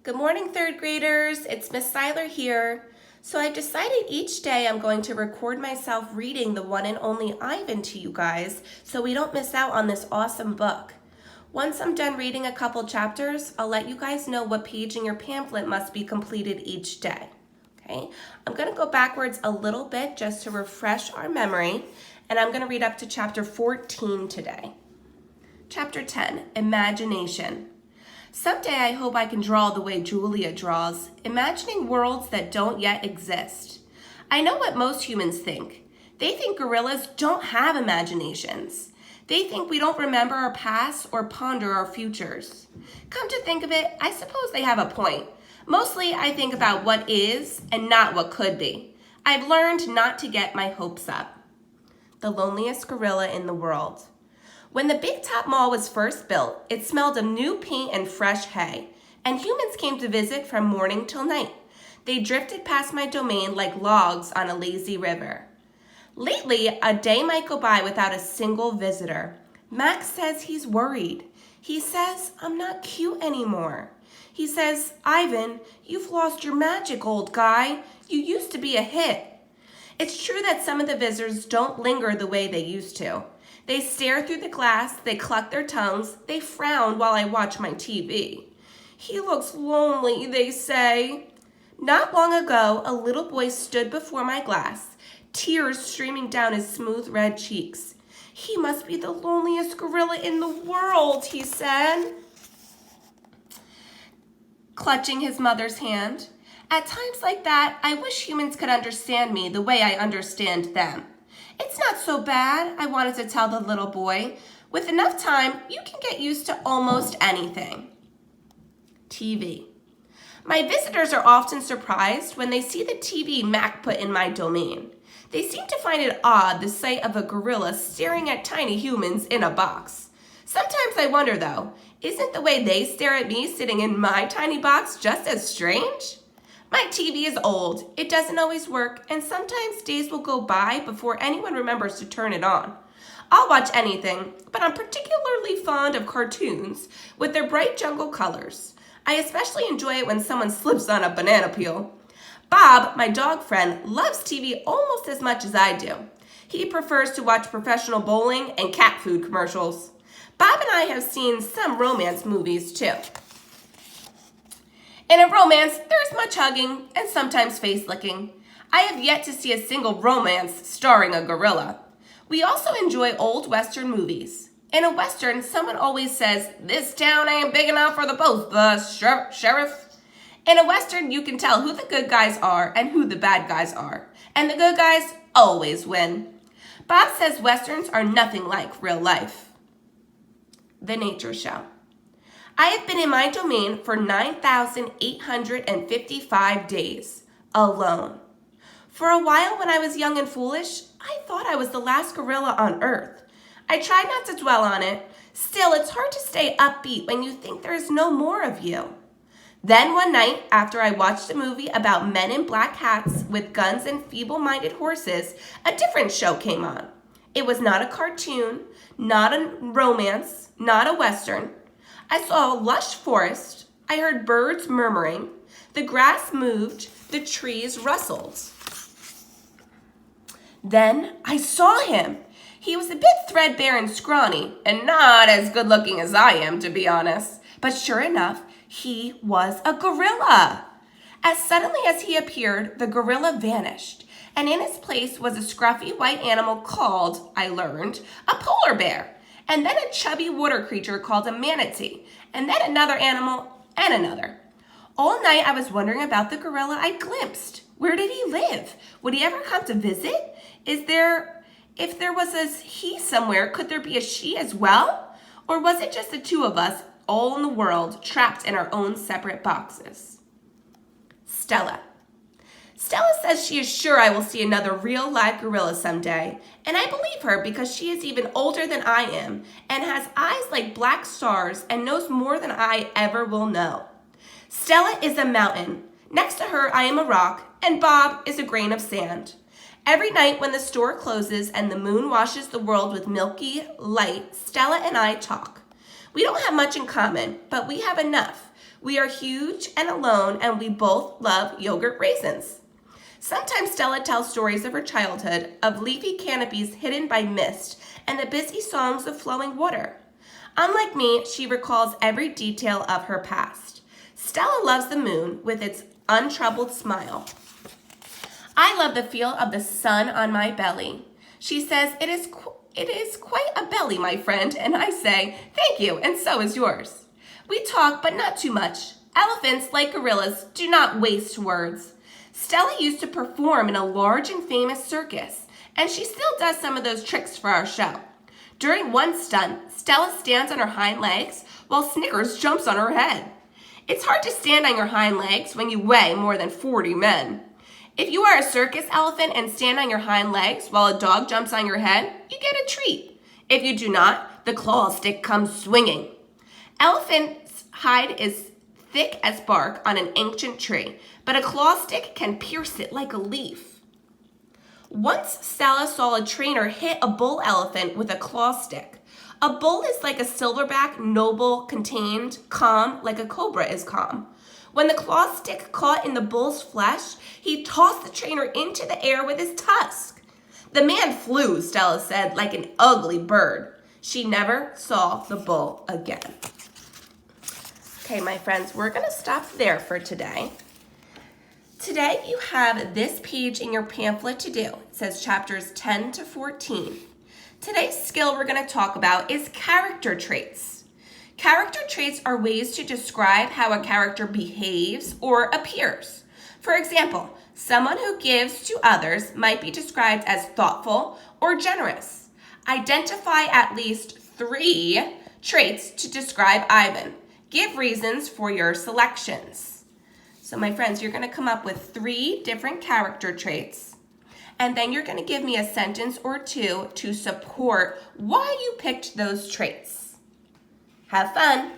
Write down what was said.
Good morning, third graders. It's Miss Seiler here. So I've decided each day I'm going to record myself reading the one and only Ivan to you guys so we don't miss out on this awesome book. Once I'm done reading a couple chapters, I'll let you guys know what page in your pamphlet must be completed each day. Okay? I'm going to go backwards a little bit just to refresh our memory, and I'm going to read up to chapter 14 today. Chapter 10, Imagination. Someday I hope I can draw the way Julia draws, imagining worlds that don't yet exist. I know what most humans think. They think gorillas don't have imaginations. They think we don't remember our past or ponder our futures. Come to think of it, I suppose they have a point. Mostly I think about what is and not what could be. I've learned not to get my hopes up. The loneliest gorilla in the world. When the Big Top Mall was first built, it smelled of new paint and fresh hay, and humans came to visit from morning till night. They drifted past my domain like logs on a lazy river. Lately, a day might go by without a single visitor. Max says he's worried. He says, I'm not cute anymore. He says, Ivan, you've lost your magic, old guy. You used to be a hit. It's true that some of the visitors don't linger the way they used to. They stare through the glass, they cluck their tongues, they frown while I watch my TV. He looks lonely, they say. Not long ago, a little boy stood before my glass, tears streaming down his smooth red cheeks. He must be the loneliest gorilla in the world, he said, clutching his mother's hand. At times like that, I wish humans could understand me the way I understand them. It's not so bad, I wanted to tell the little boy. With enough time, you can get used to almost anything. TV. My visitors are often surprised when they see the TV Mac put in my domain. They seem to find it odd the sight of a gorilla staring at tiny humans in a box. Sometimes I wonder though, isn't the way they stare at me sitting in my tiny box just as strange? My TV is old, it doesn't always work, and sometimes days will go by before anyone remembers to turn it on. I'll watch anything, but I'm particularly fond of cartoons with their bright jungle colors. I especially enjoy it when someone slips on a banana peel. Bob, my dog friend, loves TV almost as much as I do. He prefers to watch professional bowling and cat food commercials. Bob and I have seen some romance movies too. In a romance, there's much hugging and sometimes face licking. I have yet to see a single romance starring a gorilla. We also enjoy old Western movies. In a Western, someone always says, this town ain't big enough for the both, the sheriff. In a Western, you can tell who the good guys are and who the bad guys are. And the good guys always win. Bob says Westerns are nothing like real life. The Nature Show. I have been in my domain for 9,855 days, alone. For a while when I was young and foolish, I thought I was the last gorilla on Earth. I tried not to dwell on it. Still, it's hard to stay upbeat when you think there is no more of you. Then one night, after I watched a movie about men in black hats with guns and feeble-minded horses, a different show came on. It was not a cartoon, not a romance, not a Western. I saw a lush forest, I heard birds murmuring, the grass moved, the trees rustled. Then I saw him. He was a bit threadbare and scrawny, and not as good looking as I am, to be honest. But sure enough, he was a gorilla. As suddenly as he appeared, the gorilla vanished, and in his place was a scruffy white animal called, I learned, a polar bear. And then a chubby water creature called a manatee, and then another animal, and another. All night I was wondering about the gorilla I glimpsed. Where did he live? Would he ever come to visit? If there was a he somewhere, could there be a she as well? Or was it just the two of us, all in the world, trapped in our own separate boxes? Stella. Stella says she is sure I will see another real live gorilla someday, and I believe her because she is even older than I am and has eyes like black stars and knows more than I ever will know. Stella is a mountain. Next to her, I am a rock, and Bob is a grain of sand. Every night when the store closes and the moon washes the world with milky light, Stella and I talk. We don't have much in common, but we have enough. We are huge and alone, and we both love yogurt raisins. Sometimes Stella tells stories of her childhood, of leafy canopies hidden by mist, and the busy songs of flowing water. Unlike me, she recalls every detail of her past. Stella loves the moon with its untroubled smile. I love the feel of the sun on my belly. She says, it is quite a belly, my friend, and I say, thank you, and so is yours. We talk, but not too much. Elephants, like gorillas, do not waste words. Stella used to perform in a large and famous circus, and she still does some of those tricks for our show. During one stunt, Stella stands on her hind legs while Snickers jumps on her head. It's hard to stand on your hind legs when you weigh more than 40 men. If you are a circus elephant and stand on your hind legs while a dog jumps on your head, you get a treat. If you do not, the claw stick comes swinging. Elephant's hide is thick as bark on an ancient tree, but a claw stick can pierce it like a leaf. Once Stella saw a trainer hit a bull elephant with a claw stick. A bull is like a silverback, noble, contained, calm, like a cobra is calm. When the claw stick caught in the bull's flesh, he tossed the trainer into the air with his tusk. The man flew, Stella said, like an ugly bird. She never saw the bull again. Okay, my friends, we're going to stop there for today. Today, you have this page in your pamphlet to do. It says chapters 10 to 14. Today's skill we're going to talk about is character traits. Character traits are ways to describe how a character behaves or appears. For example, someone who gives to others might be described as thoughtful or generous. Identify at least 3 traits to describe Ivan. Give reasons for your selections. So my friends, you're going to come up with 3 different character traits, and then you're going to give me a sentence or 2 to support why you picked those traits. Have fun!